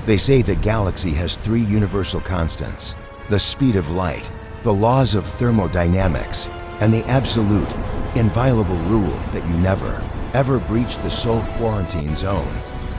They say the galaxy has three universal constants: the speed of light, the laws of thermodynamics, and the absolute, inviolable rule that you never, ever breach the soul quarantine zone.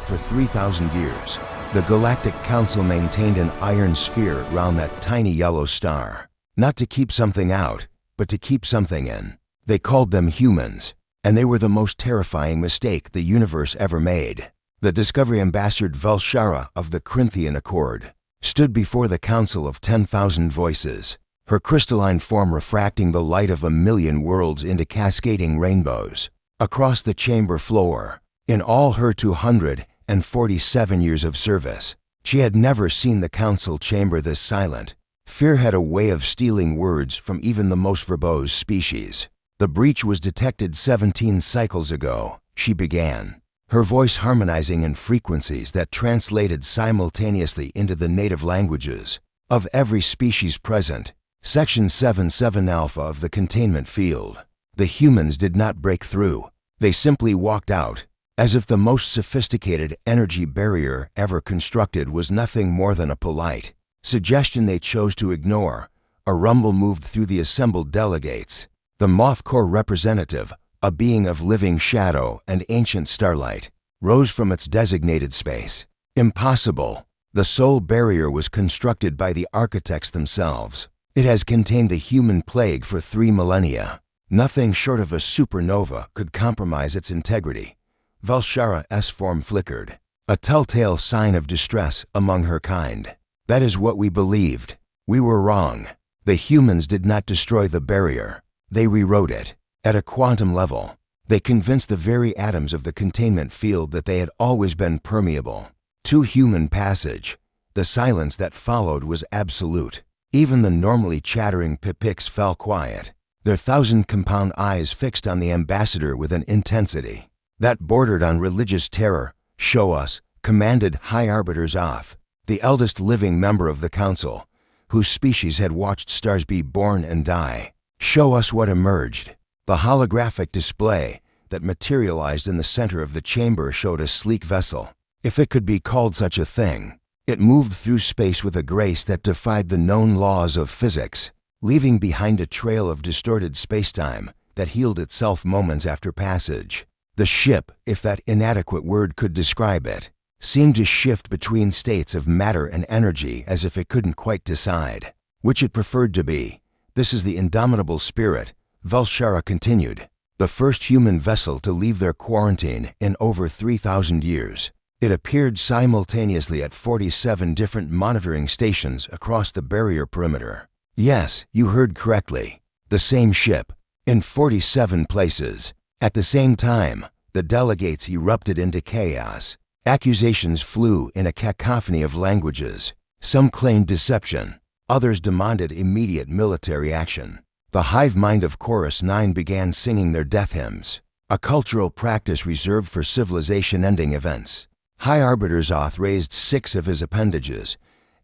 For 3,000 years, the Galactic Council maintained an iron sphere around that tiny yellow star. Not to keep something out, but to keep something in. They called them humans, and they were the most terrifying mistake the universe ever made. The Discovery Ambassador Vel'shara of the Corinthian Accord stood before the Council of 10,000 Voices, her crystalline form refracting the light of 1,000,000 worlds into cascading rainbows. Across the chamber floor, in all her 247 years of service, she had never seen the council chamber this silent. Fear had a way of stealing words from even the most verbose species. The breach was detected 17 cycles ago, she began, her voice harmonizing in frequencies that translated simultaneously into the native languages of every species present. Section 77 Alpha of the containment field. The humans did not break through. They simply walked out, as if the most sophisticated energy barrier ever constructed was nothing more than a polite suggestion they chose to ignore. A rumble moved through the assembled delegates. The Moth Corps representative, a being of living shadow and ancient starlight, rose from its designated space. Impossible. The soul barrier was constructed by the architects themselves. It has contained the human plague for 3 millennia. Nothing short of a supernova could compromise its integrity. Vel'shara's form flickered, a telltale sign of distress among her kind. That is what we believed. We were wrong. The humans did not destroy the barrier. They rewrote it. At a quantum level, they convinced the very atoms of the containment field that they had always been permeable to human passage. The silence that followed was absolute. Even the normally chattering pipics fell quiet, their 1,000 compound eyes fixed on the ambassador with an intensity that bordered on religious terror. "Show us," commanded High Arbiter Zoth, the eldest living member of the council, whose species had watched stars be born and die. "Show us what emerged." The holographic display that materialized in the center of the chamber showed a sleek vessel, if it could be called such a thing. It moved through space with a grace that defied the known laws of physics, leaving behind a trail of distorted spacetime that healed itself moments after passage. The ship, if that inadequate word could describe it, seemed to shift between states of matter and energy as if it couldn't quite decide which it preferred to be. "This is the indomitable spirit," Vel'shara continued, "the first human vessel to leave their quarantine in over 3,000 years. It appeared simultaneously at 47 different monitoring stations across the barrier perimeter." Yes, you heard correctly. The same ship, in 47 places. At the same time, the delegates erupted into chaos. Accusations flew in a cacophony of languages. Some claimed deception. Others demanded immediate military action. The hive mind of Chorus 9 began singing their death hymns, a cultural practice reserved for civilization-ending events. High Arbiter Zoth raised 6 of his appendages,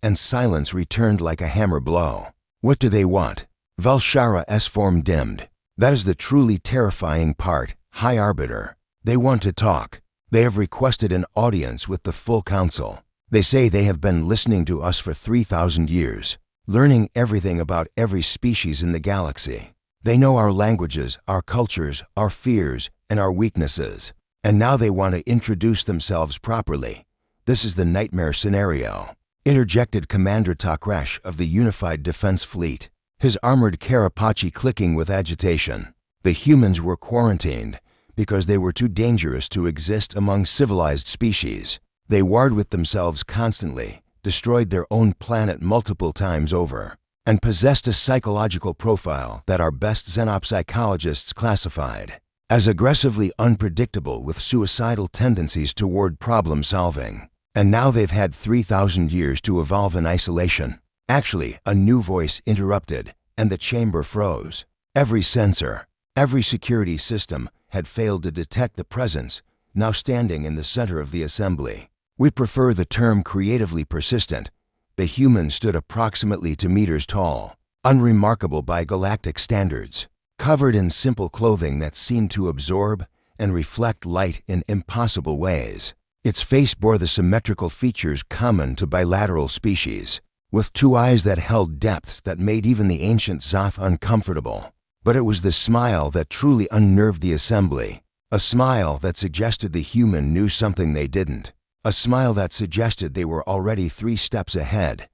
and silence returned like a hammer blow. "What do they want?" Vel'shara's form dimmed. "That is the truly terrifying part, High Arbiter. They want to talk. They have requested an audience with the full council. They say they have been listening to us for 3,000 years, learning everything about every species in the galaxy. They know our languages, our cultures, our fears, and our weaknesses. And now they want to introduce themselves properly. This is the nightmare scenario," interjected Commander Takresh of the Unified Defense Fleet, his armored carapace clicking with agitation. The humans were quarantined because they were too dangerous to exist among civilized species. They warred with themselves constantly, destroyed their own planet multiple times over, and possessed a psychological profile that our best xenopsychologists classified as aggressively unpredictable with suicidal tendencies toward problem solving. And now they've had 3,000 years to evolve in isolation. Actually, a new voice interrupted, and the chamber froze. Every sensor, every security system had failed to detect the presence, now standing in the center of the assembly. "We prefer the term creatively persistent." The human stood approximately 2 meters tall, unremarkable by galactic standards, covered in simple clothing that seemed to absorb and reflect light in impossible ways. Its face bore the symmetrical features common to bilateral species, with two eyes that held depths that made even the ancient Zoth uncomfortable. But it was the smile that truly unnerved the assembly, a smile that suggested the human knew something they didn't, a smile that suggested they were already 3 steps ahead.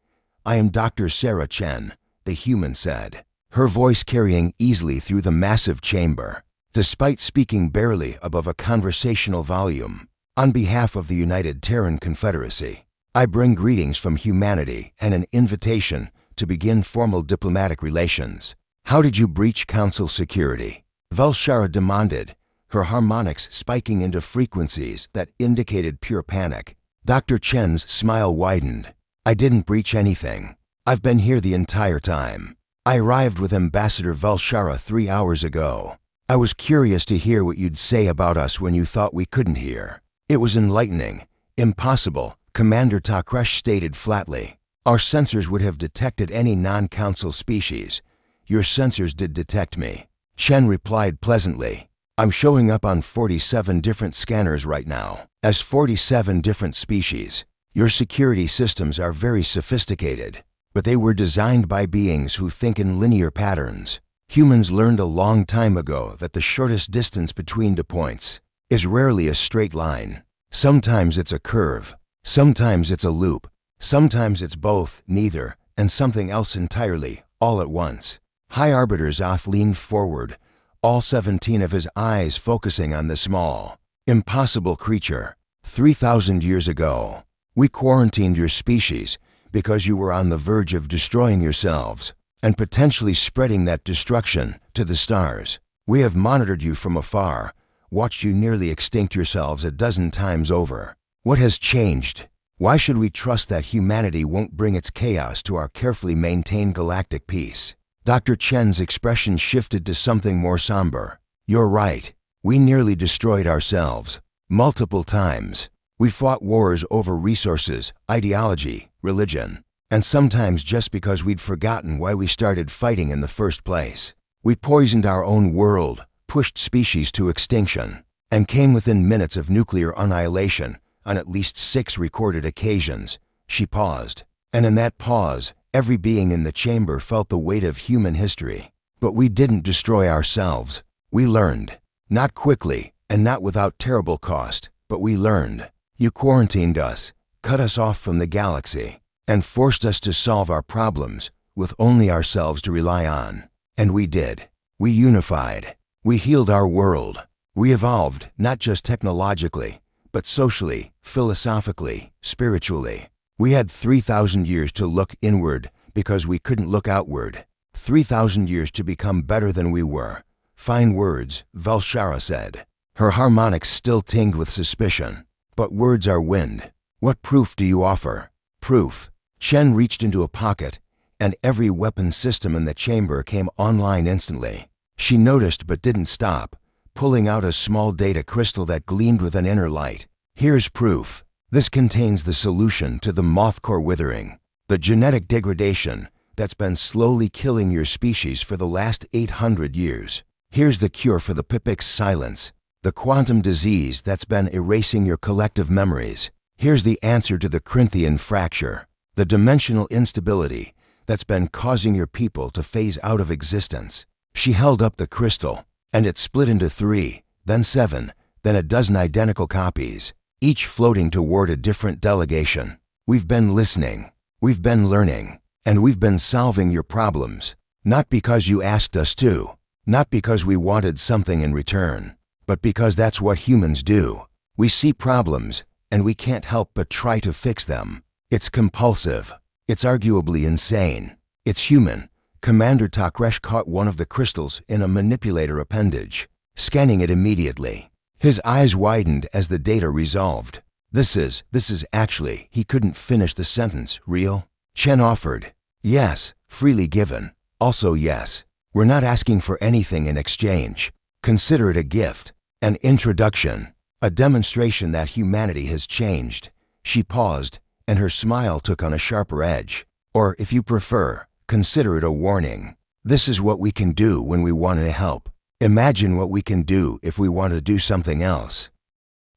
"I am Dr. Sarah Chen," the human said, her voice carrying easily through the massive chamber, despite speaking barely above a conversational volume. "On behalf of the United Terran Confederacy, I bring greetings from humanity and an invitation to begin formal diplomatic relations." "How did you breach Council security?" Vel'shara demanded, her harmonics spiking into frequencies that indicated pure panic. Dr. Chen's smile widened. "I didn't breach anything. I've been here the entire time. I arrived with Ambassador Vel'shara 3 hours ago. I was curious to hear what you'd say about us when you thought we couldn't hear." "It was enlightening. Impossible," Commander Takresh stated flatly. "Our sensors would have detected any non-Council species. Your sensors did detect me." Chen replied pleasantly. "I'm showing up on 47 different scanners right now, as 47 different species. Your security systems are very sophisticated, but they were designed by beings who think in linear patterns. Humans learned a long time ago that the shortest distance between 2 points is rarely a straight line. Sometimes it's a curve, sometimes it's a loop, sometimes it's both, neither, and something else entirely, all at once." High Arbiter Zoth leaned forward, all 17 of his eyes focusing on the small, impossible creature. 3,000 years ago, we quarantined your species because you were on the verge of destroying yourselves and potentially spreading that destruction to the stars. We have monitored you from afar, watched you nearly extinct yourselves a dozen times over. What has changed? Why should we trust that humanity won't bring its chaos to our carefully maintained galactic peace? Dr. Chen's expression shifted to something more somber. "You're right. We nearly destroyed ourselves. Multiple times. We fought wars over resources, ideology, religion, and sometimes just because we'd forgotten why we started fighting in the first place. We poisoned our own world, pushed species to extinction, and came within minutes of nuclear annihilation on at least 6 recorded occasions." She paused, and in that pause, every being in the chamber felt the weight of human history. "But we didn't destroy ourselves. We learned. Not quickly, and not without terrible cost, but we learned. You quarantined us, cut us off from the galaxy, and forced us to solve our problems with only ourselves to rely on. And we did. We unified. We healed our world. We evolved, not just technologically, but socially, philosophically, spiritually. We had 3,000 years to look inward because we couldn't look outward. 3,000 years to become better than we were." "Fine words," Vel'shara said, her harmonics still tinged with suspicion. "But words are wind. What proof do you offer?" "Proof." Chen reached into a pocket, and every weapon system in the chamber came online instantly. She noticed but didn't stop, pulling out a small data crystal that gleamed with an inner light. "Here's proof. This contains the solution to the moth core withering, the genetic degradation that's been slowly killing your species for the last 800 years. Here's the cure for the Pipix silence, the quantum disease that's been erasing your collective memories. Here's the answer to the Corinthian fracture, the dimensional instability that's been causing your people to phase out of existence." She held up the crystal, and it split into 3, then 7, then a dozen identical copies, each floating toward a different delegation. "We've been listening, we've been learning, and we've been solving your problems, not because you asked us to, not because we wanted something in return, but because that's what humans do. We see problems, and we can't help but try to fix them. It's compulsive. It's arguably insane. It's human." Commander Takresh caught one of the crystals in a manipulator appendage, scanning it immediately. His eyes widened as the data resolved. This is actually," he couldn't finish the sentence, "real?" Chen offered. "Yes, freely given. Also yes. We're not asking for anything in exchange. Consider it a gift, an introduction, a demonstration that humanity has changed." She paused, and her smile took on a sharper edge. "Or, if you prefer, consider it a warning. This is what we can do when we want to help. Imagine what we can do if we want to do something else."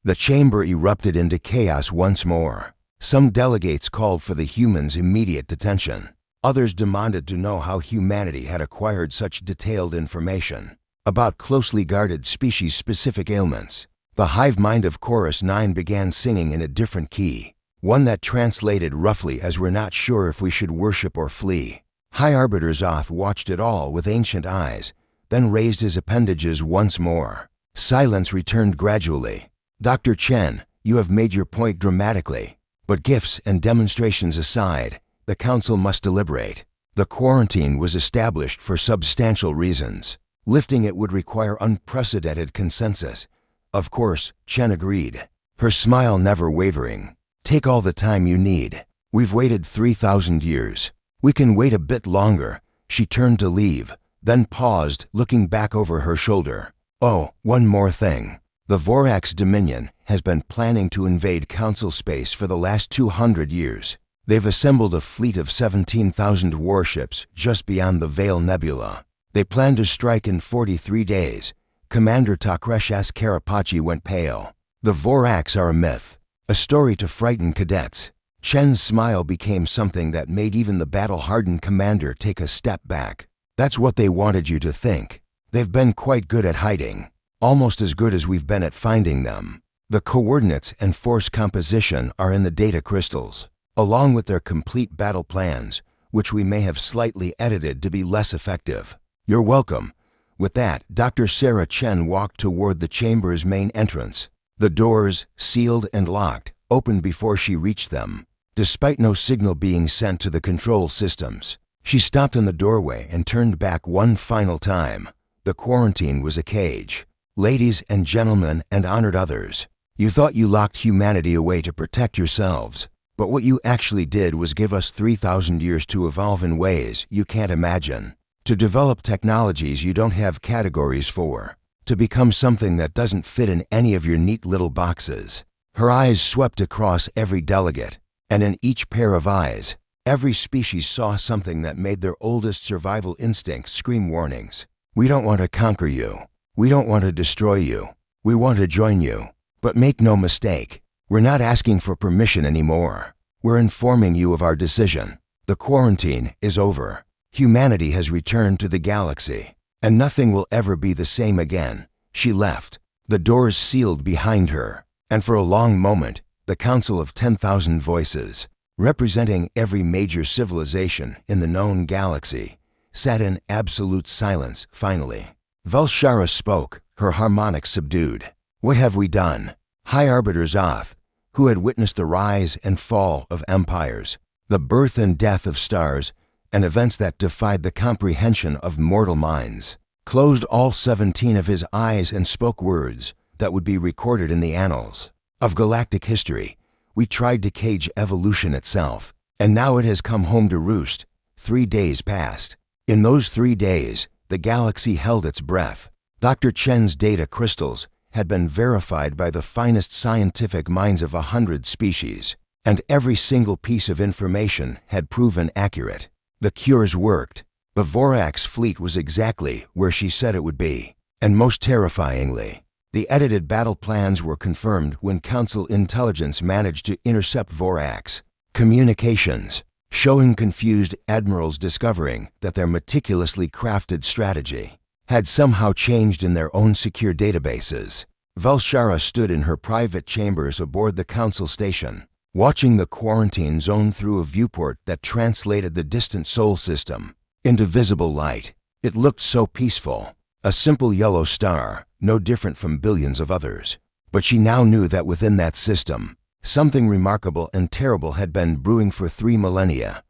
The chamber erupted into chaos once more. Some delegates called for the humans' immediate detention. Others demanded to know how humanity had acquired such detailed information about closely guarded species-specific ailments. The hive mind of Chorus 9 began singing in a different key, one that translated roughly as "we're not sure if we should worship or flee." High Arbiter Zoth watched it all with ancient eyes, then raised his appendages once more. Silence returned gradually. "Dr. Chen, you have made your point dramatically, but gifts and demonstrations aside, the Council must deliberate. The quarantine was established for substantial reasons. Lifting it would require unprecedented consensus." "Of course," Chen agreed, her smile never wavering. "Take all the time you need. We've waited 3,000 years. We can wait a bit longer." She turned to leave, then paused, looking back over her shoulder. "Oh, one more thing. The Vorax Dominion has been planning to invade Council space for the last 200 years. They've assembled a fleet of 17,000 warships just beyond the Veil Nebula. They plan to strike in 43 days. Commander Takresh's Karapachi went pale. The Vorax are a myth, a story to frighten cadets. Chen's smile became something that made even the battle-hardened commander take a step back. That's what they wanted you to think. They've been quite good at hiding, almost as good as we've been at finding them. The coordinates and force composition are in the data crystals, along with their complete battle plans, which we may have slightly edited to be less effective. You're welcome." With that, Dr. Sarah Chen walked toward the chamber's main entrance. The doors, sealed and locked, opened before she reached them. Despite no signal being sent to the control systems, she stopped in the doorway and turned back one final time. The quarantine was a cage. "Ladies and gentlemen and honored others, you thought you locked humanity away to protect yourselves, but what you actually did was give us 3,000 years to evolve in ways you can't imagine. To develop technologies you don't have categories for. To become something that doesn't fit in any of your neat little boxes." Her eyes swept across every delegate, and in each pair of eyes, every species saw something that made their oldest survival instinct scream warnings. "We don't want to conquer you. We don't want to destroy you. We want to join you. But make no mistake, we're not asking for permission anymore. We're informing you of our decision. The quarantine is over. Humanity has returned to the galaxy, and nothing will ever be the same again." She left, the doors sealed behind her, and for a long moment, the Council of 10,000 Voices, representing every major civilization in the known galaxy, sat in absolute silence. Finally, Vel'shara spoke, her harmonics subdued. "What have we done?" High Arbiter Zoth, who had witnessed the rise and fall of empires, the birth and death of stars, and events that defied the comprehension of mortal minds, closed all 17 of his eyes and spoke words that would be recorded in the annals of galactic history. "We tried to cage evolution itself, and now it has come home to roost." 3 days passed. In those 3 days, the galaxy held its breath. Dr. Chen's data crystals had been verified by the finest scientific minds of 100 species, and every single piece of information had proven accurate. The cures worked. The Vorax fleet was exactly where she said it would be, and most terrifyingly, the edited battle plans were confirmed when Council intelligence managed to intercept Vorax communications, showing confused admirals discovering that their meticulously crafted strategy had somehow changed in their own secure databases. Vel'shara stood in her private chambers aboard the Council station, watching the quarantine zone through a viewport that translated the distant Sol system into visible light. It looked so peaceful, a simple yellow star, no different from billions of others. But she now knew that within that system, something remarkable and terrible had been brewing for 3 millennia.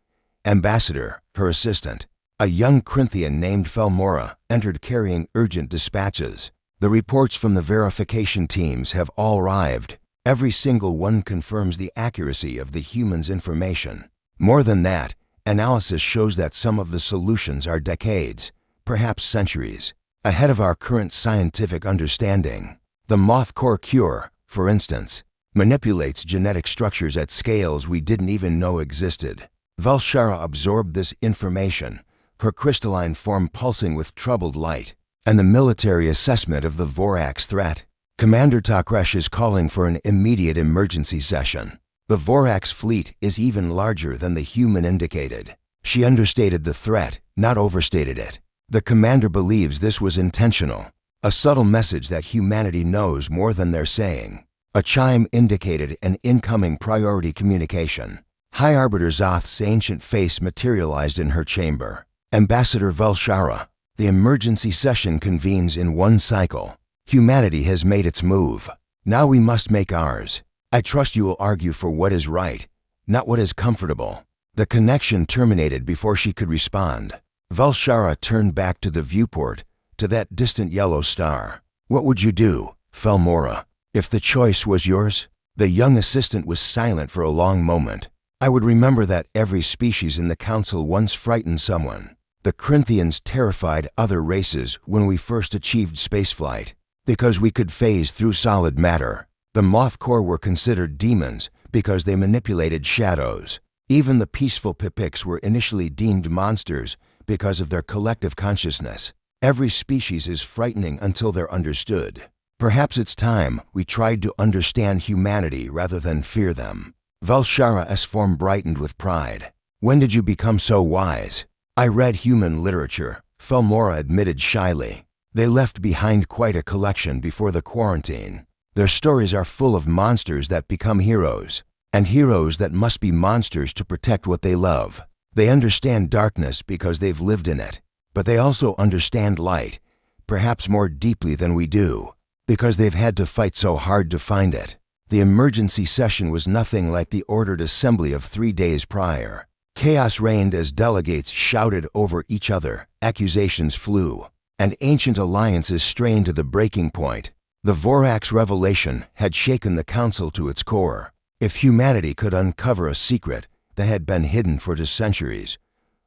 Ambassador, her assistant, a young Corinthian named Felmora, entered carrying urgent dispatches. "The reports from the verification teams have all arrived. Every single one confirms the accuracy of the humans' information. More than that, analysis shows that some of the solutions are decades, perhaps centuries, ahead of our current scientific understanding. The moth core cure, for instance, manipulates genetic structures at scales we didn't even know existed." Vel'shara absorbed this information, her crystalline form pulsing with troubled light. "And the military assessment of the Vorax threat?" Commander Takresh is calling for an immediate emergency session. The Vorax fleet is even larger than the human indicated. She understated the threat, not overstated it. The commander believes this was intentional, a subtle message that humanity knows more than they're saying. A chime indicated an incoming priority communication. High Arbiter Zoth's ancient face materialized in her chamber. Ambassador Vel'shara, the emergency session convenes in one cycle. Humanity has made its move. Now we must make ours. I trust you will argue for what is right, not what is comfortable. The connection terminated before she could respond. Vel'shara turned back to the viewport, to that distant yellow star. What would you do, Felmora, if the choice was yours? The young assistant was silent for a long moment. I would remember that every species in the council once frightened someone. The Corinthians terrified other races when we first achieved spaceflight, because we could phase through solid matter. The Moth Corps were considered demons because they manipulated shadows. Even the peaceful Pipiks were initially deemed monsters because of their collective consciousness. Every species is frightening until they're understood. Perhaps it's time we tried to understand humanity rather than fear them. Vel'shara's form brightened with pride. When did you become so wise? I read human literature, Felmora admitted shyly. They left behind quite a collection before the quarantine. Their stories are full of monsters that become heroes, and heroes that must be monsters to protect what they love. They understand darkness because they've lived in it, but they also understand light, perhaps more deeply than we do, because they've had to fight so hard to find it. The emergency session was nothing like the ordered assembly of 3 days prior. Chaos reigned as delegates shouted over each other, accusations flew, and ancient alliances strained to the breaking point. The Vorax revelation had shaken the council to its core. If humanity could uncover a secret that had been hidden for centuries,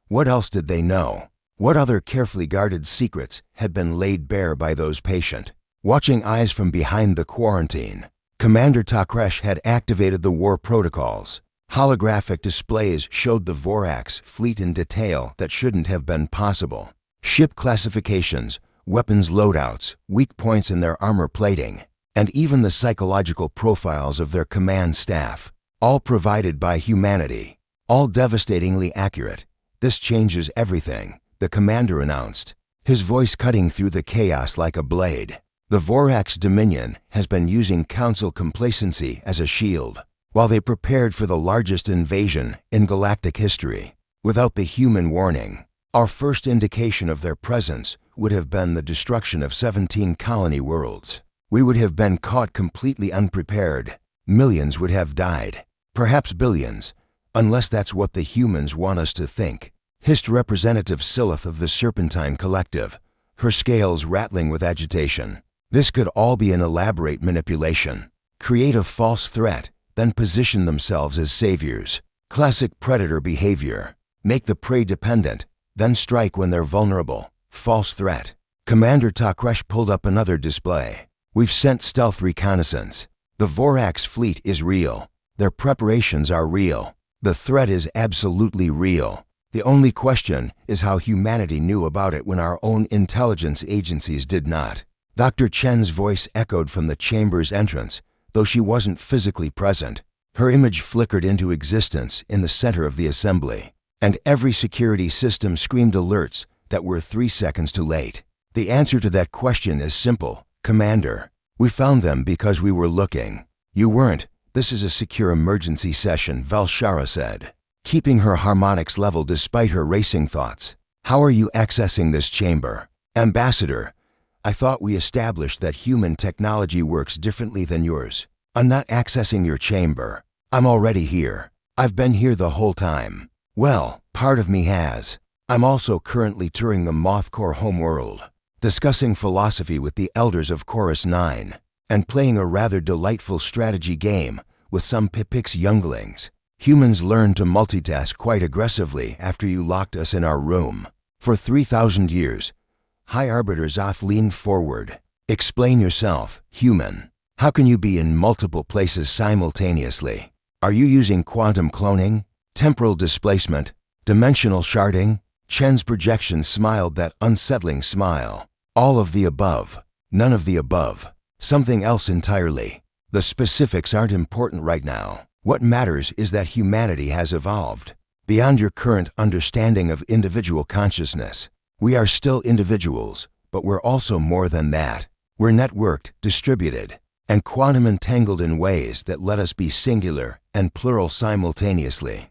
what else did they know? What other carefully guarded secrets had been laid bare by those patient, watching eyes from behind the quarantine? Commander Takresh had activated the war protocols. Holographic displays showed the Vorax fleet in detail that shouldn't have been possible. Ship classifications, weapons loadouts, weak points in their armor plating, and even the psychological profiles of their command staff, all provided by humanity, all devastatingly accurate. This changes everything, the commander announced, his voice cutting through the chaos like a blade. The Vorax Dominion has been using council complacency as a shield, while they prepared for the largest invasion in galactic history. Without the human warning, our first indication of their presence would have been the destruction of 17 colony worlds. We would have been caught completely unprepared. Millions would have died, perhaps billions, unless that's what the humans want us to think, hissed Representative Silith of the Serpentine Collective, her scales rattling with agitation. This could all be an elaborate manipulation. Create a false threat, then position themselves as saviors. Classic predator behavior. Make the prey dependent, then strike when they're vulnerable. False threat. Commander Takresh pulled up another display. We've sent stealth reconnaissance. The Vorax fleet is real. Their preparations are real. The threat is absolutely real. The only question is how humanity knew about it when our own intelligence agencies did not. Dr. Chen's voice echoed from the chamber's entrance, though she wasn't physically present. Her image flickered into existence in the center of the assembly, and every security system screamed alerts that were 3 seconds too late. The answer to that question is simple, Commander. We found them because we were looking. You weren't. This is a secure emergency session, Vel'shara said, keeping her harmonics level despite her racing thoughts. How are you accessing this chamber? Ambassador, I thought we established that human technology works differently than yours. I'm not accessing your chamber. I'm already here. I've been here the whole time. Well, part of me has. I'm also currently touring the Moth Corps homeworld, discussing philosophy with the elders of Chorus 9, and playing a rather delightful strategy game with some Pipix younglings. Humans learned to multitask quite aggressively after you locked us in our room. For 3,000 years, High Arbiter Zoth leaned forward. Explain yourself, human. How can you be in multiple places simultaneously? Are you using quantum cloning, temporal displacement, dimensional sharding? Chen's projection smiled that unsettling smile. All of the above. None of the above. Something else entirely. The specifics aren't important right now. What matters is that humanity has evolved. Beyond your current understanding of individual consciousness, we are still individuals, but we're also more than that. We're networked, distributed, and quantum entangled in ways that let us be singular and plural simultaneously.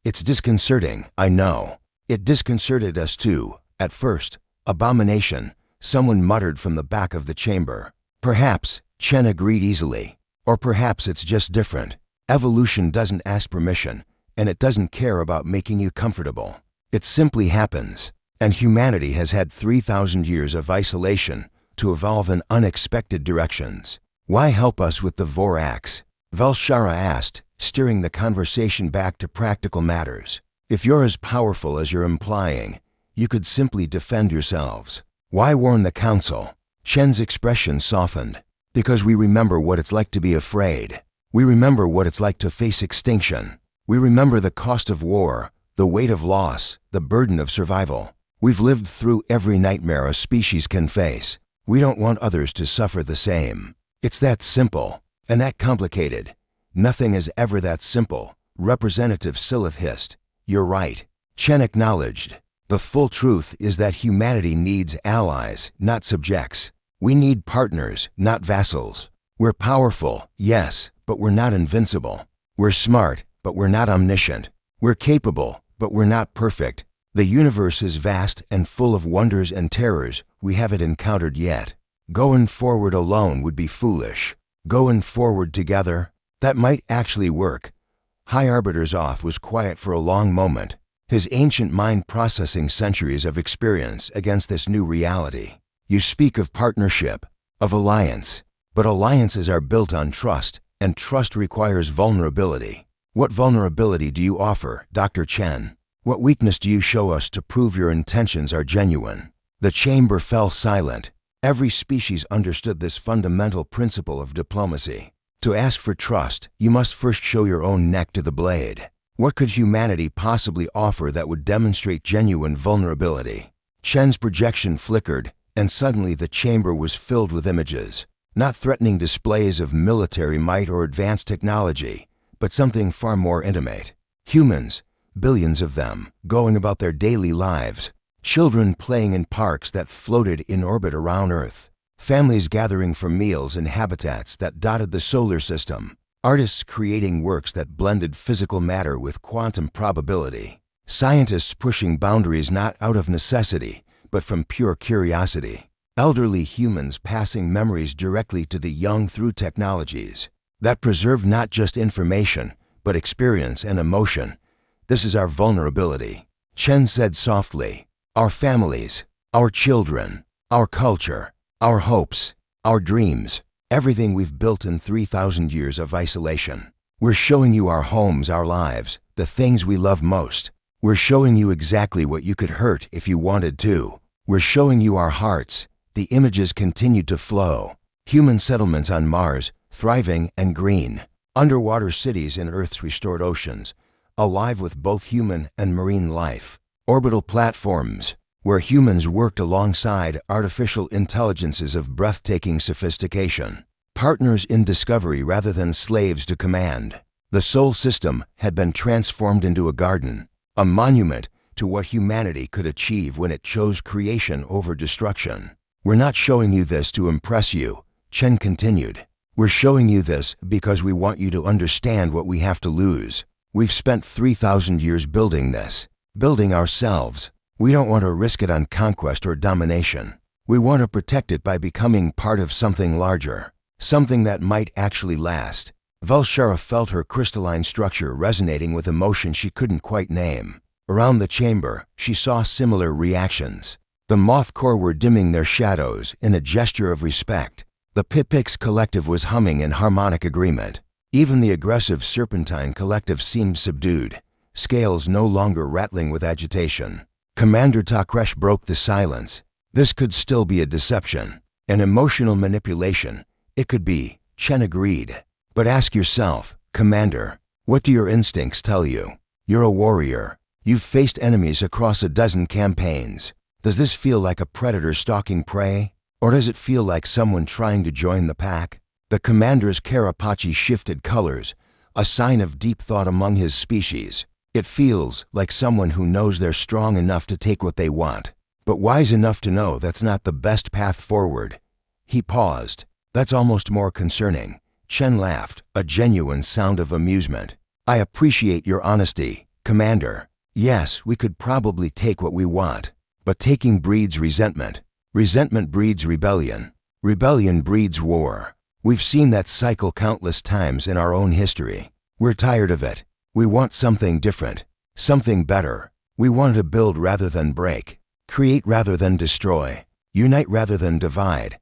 It's disconcerting, I know. It disconcerted us too, at first. Abomination, someone muttered from the back of the chamber. Perhaps, Chen agreed easily. Or perhaps it's just different. Evolution doesn't ask permission, and it doesn't care about making you comfortable. It simply happens. And humanity has had 3,000 years of isolation to evolve in unexpected directions. Why help us with the Vorax? Vel'shara asked, steering the conversation back to practical matters. If you're as powerful as you're implying, you could simply defend yourselves. Why warn the Council? Chen's expression softened. Because we remember what it's like to be afraid. We remember what it's like to face extinction. We remember the cost of war, the weight of loss, the burden of survival. We've lived through every nightmare a species can face. We don't want others to suffer the same. It's that simple, and that complicated. Nothing is ever that simple. Representative Silith hissed. You're right. Chen acknowledged. The full truth is that humanity needs allies, not subjects. We need partners, not vassals. We're powerful, yes, but we're not invincible. We're smart, but we're not omniscient. We're capable, but we're not perfect. The universe is vast and full of wonders and terrors we haven't encountered yet. Going forward alone would be foolish. Going forward together, that might actually work. High Arbiter Zoth was quiet for a long moment, his ancient mind processing centuries of experience against this new reality. You speak of partnership, of alliance, but alliances are built on trust, and trust requires vulnerability. What vulnerability do you offer, Dr. Chen? What weakness do you show us to prove your intentions are genuine? The chamber fell silent. Every species understood this fundamental principle of diplomacy. To ask for trust, you must first show your own neck to the blade. What could humanity possibly offer that would demonstrate genuine vulnerability? Chen's projection flickered, and suddenly the chamber was filled with images. Not threatening displays of military might or advanced technology, but something far more intimate. Humans, billions of them, going about their daily lives. Children playing in parks that floated in orbit around Earth. Families gathering for meals in habitats that dotted the solar system. Artists creating works that blended physical matter with quantum probability. Scientists pushing boundaries not out of necessity, but from pure curiosity. Elderly humans passing memories directly to the young through technologies that preserve not just information, but experience and emotion. This is our vulnerability. Chen said softly. Our families, our children, our culture, our hopes, our dreams, everything we've built in 3,000 years of isolation. We're showing you our homes, our lives, the things we love most. We're showing you exactly what you could hurt if you wanted to. We're showing you our hearts. The images continued to flow. Human settlements on Mars, thriving and green. Underwater cities in Earth's restored oceans, alive with both human and marine life. Orbital platforms, where humans worked alongside artificial intelligences of breathtaking sophistication. Partners in discovery rather than slaves to command. The Sol system had been transformed into a garden, a monument to what humanity could achieve when it chose creation over destruction. We're not showing you this to impress you, Chen continued. We're showing you this because we want you to understand what we have to lose. We've spent 3,000 years building this, building ourselves. We don't want to risk it on conquest or domination. We want to protect it by becoming part of something larger, something that might actually last. Vel'shara felt her crystalline structure resonating with emotion she couldn't quite name. Around the chamber, she saw similar reactions. The Moth Corps were dimming their shadows in a gesture of respect. The Pipix collective was humming in harmonic agreement. Even the aggressive Serpentine collective seemed subdued, scales no longer rattling with agitation. Commander Takresh broke the silence. This could still be a deception, an emotional manipulation. It could be, Chen agreed. But ask yourself, Commander, what do your instincts tell you? You're a warrior. You've faced enemies across a dozen campaigns. Does this feel like a predator stalking prey? Or does it feel like someone trying to join the pack? The commander's carapace shifted colors, a sign of deep thought among his species. It feels like someone who knows they're strong enough to take what they want, but wise enough to know that's not the best path forward. He paused. That's almost more concerning. Chen laughed, a genuine sound of amusement. I appreciate your honesty, Commander. Yes, we could probably take what we want, but taking breeds resentment. Resentment breeds rebellion. Rebellion breeds war. We've seen that cycle countless times in our own history. We're tired of it. We want something different, something better. We want to build rather than break, create rather than destroy, unite rather than divide.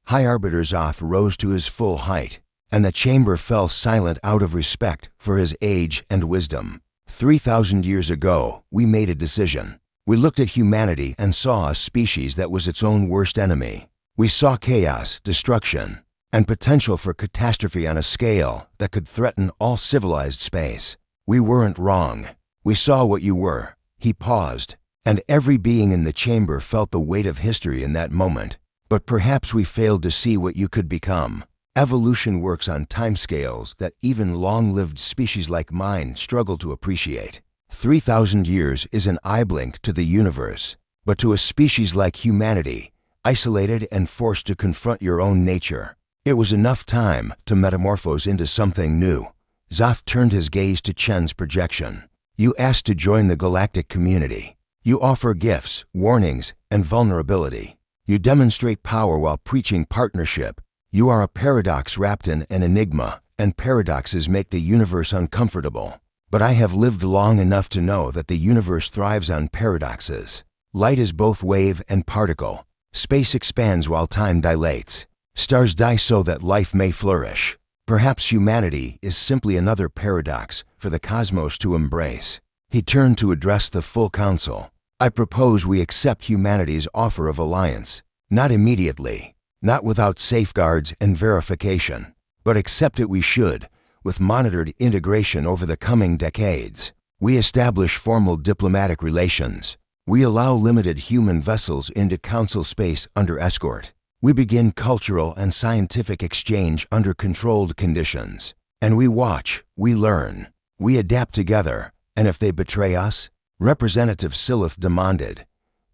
High Arbiter Zoth rose to his full height, and the chamber fell silent out of respect for his age and wisdom. 3,000 years ago, we made a decision. We looked at humanity and saw a species that was its own worst enemy. We saw chaos, destruction, and potential for catastrophe on a scale that could threaten all civilized space. We weren't wrong. We saw what you were. He paused, and every being in the chamber felt the weight of history in that moment. But perhaps we failed to see what you could become. Evolution works on timescales that even long-lived species like mine struggle to appreciate. 3,000 years is an eye blink to the universe, but to a species like humanity, isolated and forced to confront your own nature, it was enough time to metamorphose into something new. Zoth turned his gaze to Chen's projection. You asked to join the galactic community. You offer gifts, warnings, and vulnerability. You demonstrate power while preaching partnership. You are a paradox wrapped in an enigma, and paradoxes make the universe uncomfortable. But I have lived long enough to know that the universe thrives on paradoxes. Light is both wave and particle. Space expands while time dilates. Stars die so that life may flourish. Perhaps humanity is simply another paradox for the cosmos to embrace. He turned to address the full council. I propose we accept humanity's offer of alliance. Not immediately, not without safeguards and verification, but accept it we should, with monitored integration over the coming decades. We establish formal diplomatic relations. We allow limited human vessels into council space under escort. We begin cultural and scientific exchange under controlled conditions. And we watch, we learn, we adapt together, and if they betray us, Representative Silith demanded,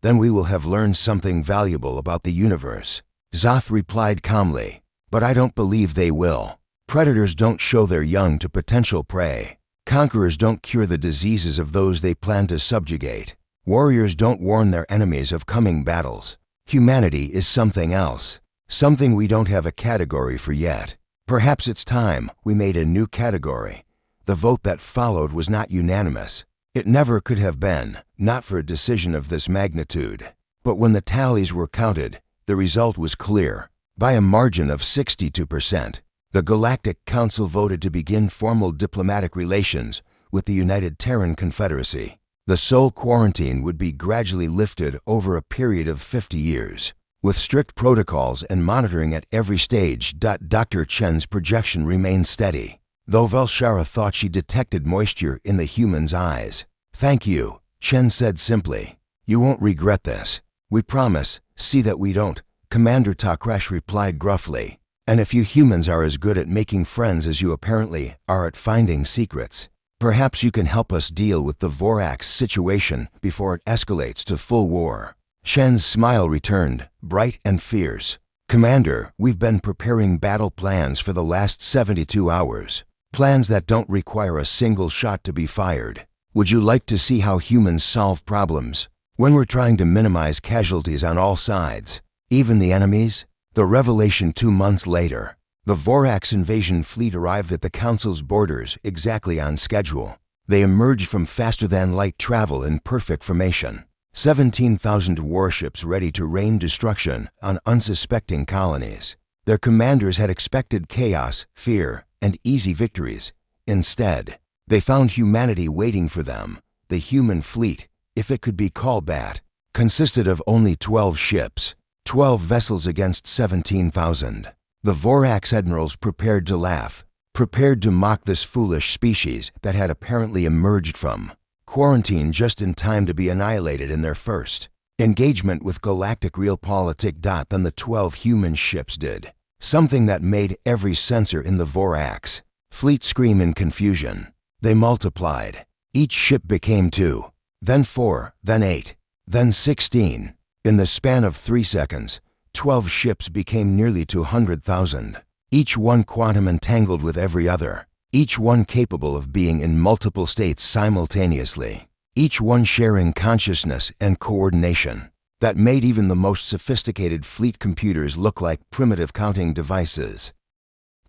then we will have learned something valuable about the universe. Zoth replied calmly, but I don't believe they will. Predators don't show their young to potential prey. Conquerors don't cure the diseases of those they plan to subjugate. Warriors don't warn their enemies of coming battles. Humanity is something else, something we don't have a category for yet. Perhaps it's time we made a new category. The vote that followed was not unanimous. It never could have been, not for a decision of this magnitude. But when the tallies were counted, the result was clear. By a margin of 62%, the Galactic Council voted to begin formal diplomatic relations with the United Terran Confederacy. The sole quarantine would be gradually lifted over a period of 50 years, with strict protocols and monitoring at every stage. Dr. Chen's projection remained steady, though Vel'shara thought she detected moisture in the human's eyes. Thank you, Chen said simply. You won't regret this. We promise. See that we don't, Commander Takresh replied gruffly. And if you humans are as good at making friends as you apparently are at finding secrets, perhaps you can help us deal with the Vorax situation before it escalates to full war. Chen's smile returned, bright and fierce. Commander, we've been preparing battle plans for the last 72 hours. Plans that don't require a single shot to be fired. Would you like to see how humans solve problems when we're trying to minimize casualties on all sides, even the enemies? The revelation 2 months later. The Vorax invasion fleet arrived at the Council's borders exactly on schedule. They emerged from faster-than-light travel in perfect formation. 17,000 warships ready to rain destruction on unsuspecting colonies. Their commanders had expected chaos, fear, and easy victories. Instead, they found humanity waiting for them. The human fleet, if it could be called that, consisted of only 12 ships, 12 vessels against 17,000. The Vorax admirals prepared to laugh, prepared to mock this foolish species that had apparently emerged from quarantine just in time to be annihilated in their first engagement with galactic realpolitik than the 12 human ships did. Something that made every sensor in the Vorax fleet scream in confusion. They multiplied. Each ship became 2, then 4, then 8, then 16. In the span of 3 seconds, 12 ships became nearly 200,000. Each one quantum entangled with every other. Each one capable of being in multiple states simultaneously. Each one sharing consciousness and coordination that made even the most sophisticated fleet computers look like primitive counting devices.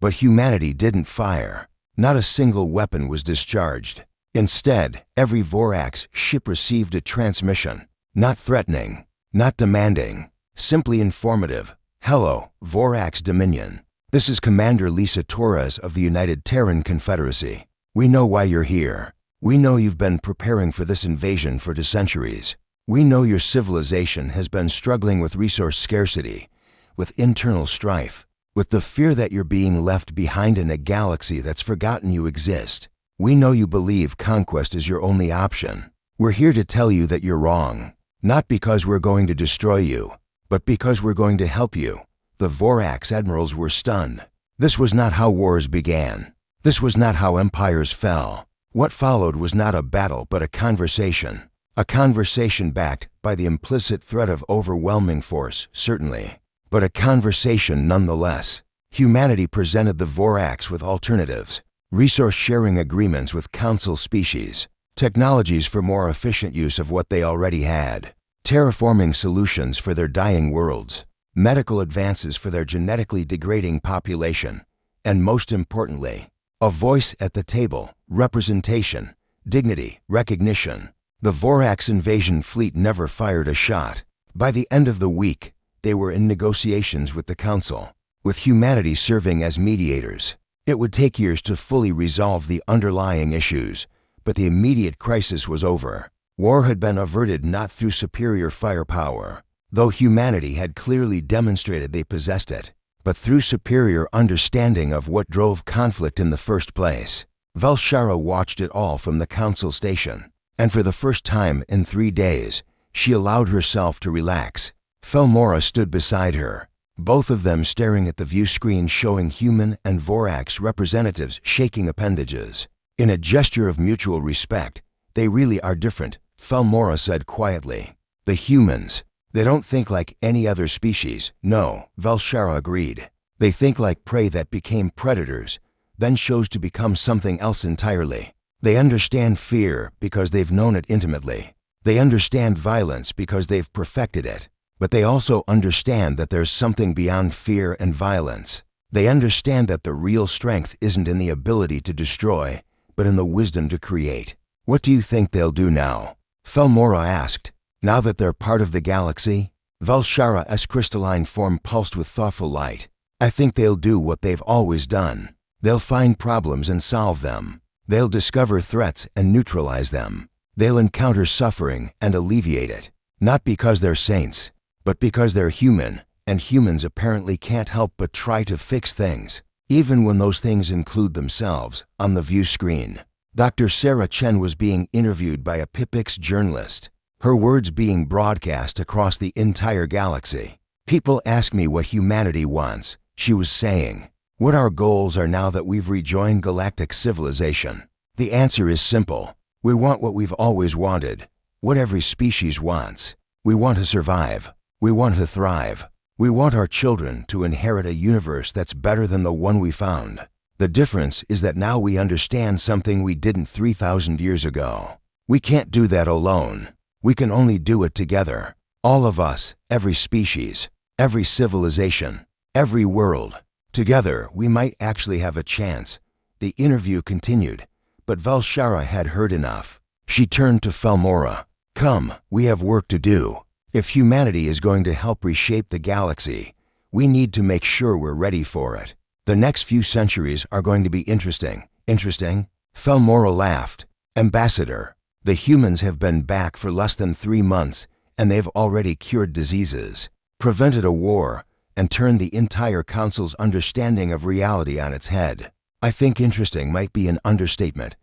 But humanity didn't fire. Not a single weapon was discharged. Instead, every Vorax ship received a transmission. Not threatening, not demanding, simply informative. Hello, Vorax Dominion. This is Commander Lisa Torres of the United Terran Confederacy. We know why you're here. We know you've been preparing for this invasion for centuries. We know your civilization has been struggling with resource scarcity, with internal strife, with the fear that you're being left behind in a galaxy that's forgotten you exist. We know you believe conquest is your only option. We're here to tell you that you're wrong. Not because we're going to destroy you, but because we're going to help you. The Vorax admirals were stunned. This was not how wars began. This was not how empires fell. What followed was not a battle but a conversation. A conversation backed by the implicit threat of overwhelming force, certainly, but a conversation nonetheless. Humanity presented the Vorax with alternatives, resource-sharing agreements with Council species, technologies for more efficient use of what they already had, terraforming solutions for their dying worlds, medical advances for their genetically degrading population, and most importantly, a voice at the table, representation, dignity, recognition. The Vorax invasion fleet never fired a shot. By the end of the week, they were in negotiations with the Council, with humanity serving as mediators. It would take years to fully resolve the underlying issues, but the immediate crisis was over. War had been averted not through superior firepower, though humanity had clearly demonstrated they possessed it, but through superior understanding of what drove conflict in the first place. Vel'shara watched it all from the Council station, and for the first time in 3 days, she allowed herself to relax. Vel'shara stood beside her, both of them staring at the view screen showing human and Vorax representatives shaking appendages. In a gesture of mutual respect, "They really are different," Vel'shara said quietly. "The humans, they don't think like any other species." "No," Vel'shara agreed. "They think like prey that became predators, then chose to become something else entirely. They understand fear because they've known it intimately. They understand violence because they've perfected it. But they also understand that there's something beyond fear and violence. They understand that the real strength isn't in the ability to destroy, but in the wisdom to create." "What do you think they'll do now?" Vel'shara asked. "Now that they're part of the galaxy?" Vel'shara's crystalline form pulsed with thoughtful light. "I think they'll do what they've always done. They'll find problems and solve them. They'll discover threats and neutralize them. They'll encounter suffering and alleviate it. Not because they're saints, but because they're human, and humans apparently can't help but try to fix things, even when those things include themselves." On the view screen, Dr. Sarah Chen was being interviewed by a Pipix journalist, her words being broadcast across the entire galaxy. "People ask me what humanity wants," she was saying. "What our goals are now that we've rejoined galactic civilization. The answer is simple. We want what we've always wanted, what every species wants. We want to survive. We want to thrive. We want our children to inherit a universe that's better than the one we found. The difference is that now we understand something we didn't 3,000 years ago. We can't do that alone. We can only do it together. All of us, every species, every civilization, every world. Together, we might actually have a chance." The interview continued, but Vel'shara had heard enough. She turned to Vel'shara. "Come, we have work to do. If humanity is going to help reshape the galaxy, we need to make sure we're ready for it. The next few centuries are going to be interesting." "Interesting?" Vel'shara laughed. "Ambassador, the humans have been back for less than 3 months, and they've already cured diseases, prevented a war, and turned the entire Council's understanding of reality on its head. I think interesting might be an understatement."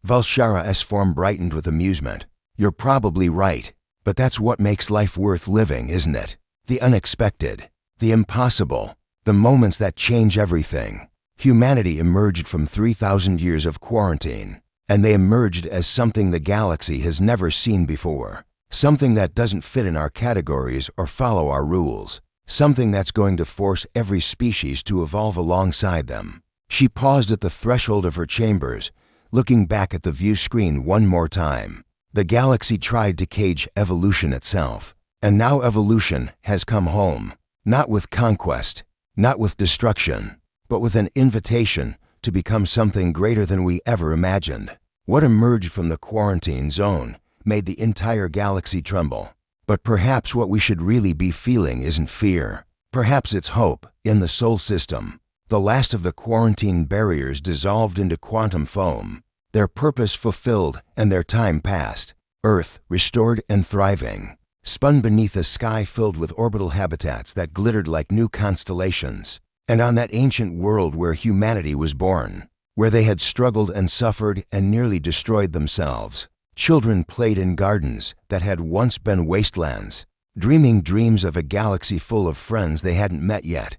Vel'shara's form brightened with amusement. "You're probably right. But that's what makes life worth living, isn't it? The unexpected, the impossible, the moments that change everything. Humanity emerged from 3,000 years of quarantine, and they emerged as something the galaxy has never seen before. Something that doesn't fit in our categories or follow our rules. Something that's going to force every species to evolve alongside them. She paused at the threshold of her chambers, looking back at the view screen one more time. The galaxy tried to cage evolution itself, and now evolution has come home. Not with conquest, not with destruction, but with an invitation to become something greater than we ever imagined. What emerged from the quarantine zone made the entire galaxy tremble. But perhaps what we should really be feeling isn't fear. Perhaps it's hope. In the Sol system, the last of the quarantine barriers dissolved into quantum foam. Their purpose fulfilled and their time passed. Earth, restored and thriving, spun beneath a sky filled with orbital habitats that glittered like new constellations. And on that ancient world where humanity was born, where they had struggled and suffered and nearly destroyed themselves, children played in gardens that had once been wastelands, dreaming dreams of a galaxy full of friends they hadn't met yet.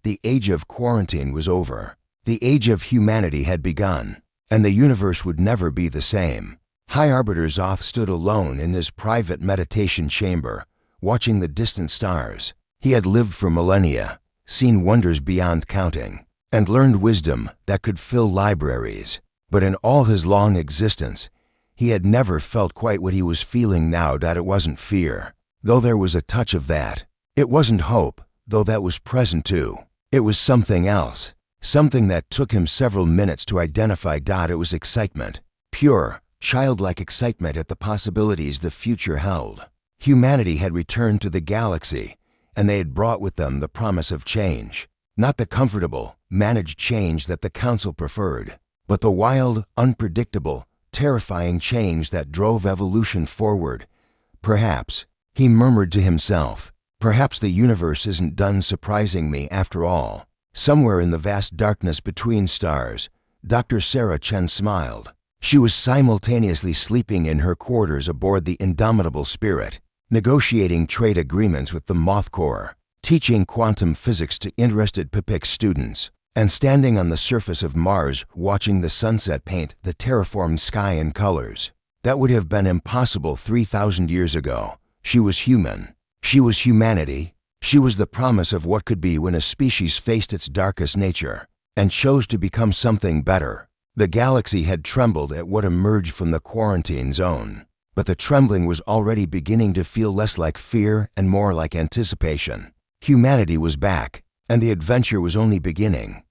The age of quarantine was over. The age of humanity had begun, and the universe would never be the same. High Arbiter Zoth stood alone in his private meditation chamber, watching the distant stars. He had lived for millennia, seen wonders beyond counting, and learned wisdom that could fill libraries. But in all his long existence, he had never felt quite what he was feeling now. That it wasn't fear, though there was a touch of that. It wasn't hope, though that was present too. It was something else, something that took him several minutes to identify. It was excitement, pure, childlike excitement at the possibilities the future held. Humanity had returned to the galaxy, and they had brought with them the promise of change. Not the comfortable, managed change that the Council preferred, but the wild, unpredictable, terrifying change that drove evolution forward. Perhaps, he murmured to himself, perhaps the universe isn't done surprising me after all. Somewhere in the vast darkness between stars, Dr. Sarah Chen smiled. She was simultaneously sleeping in her quarters aboard the Indomitable Spirit, negotiating trade agreements with the Moth Corps, teaching quantum physics to interested PPIC students, and standing on the surface of Mars watching the sunset paint the terraformed sky in colors. That would have been impossible 3,000 years ago. She was human. She was humanity. She was the promise of what could be when a species faced its darkest nature and chose to become something better. The galaxy had trembled at what emerged from the quarantine zone, but the trembling was already beginning to feel less like fear and more like anticipation. Humanity was back, and the adventure was only beginning.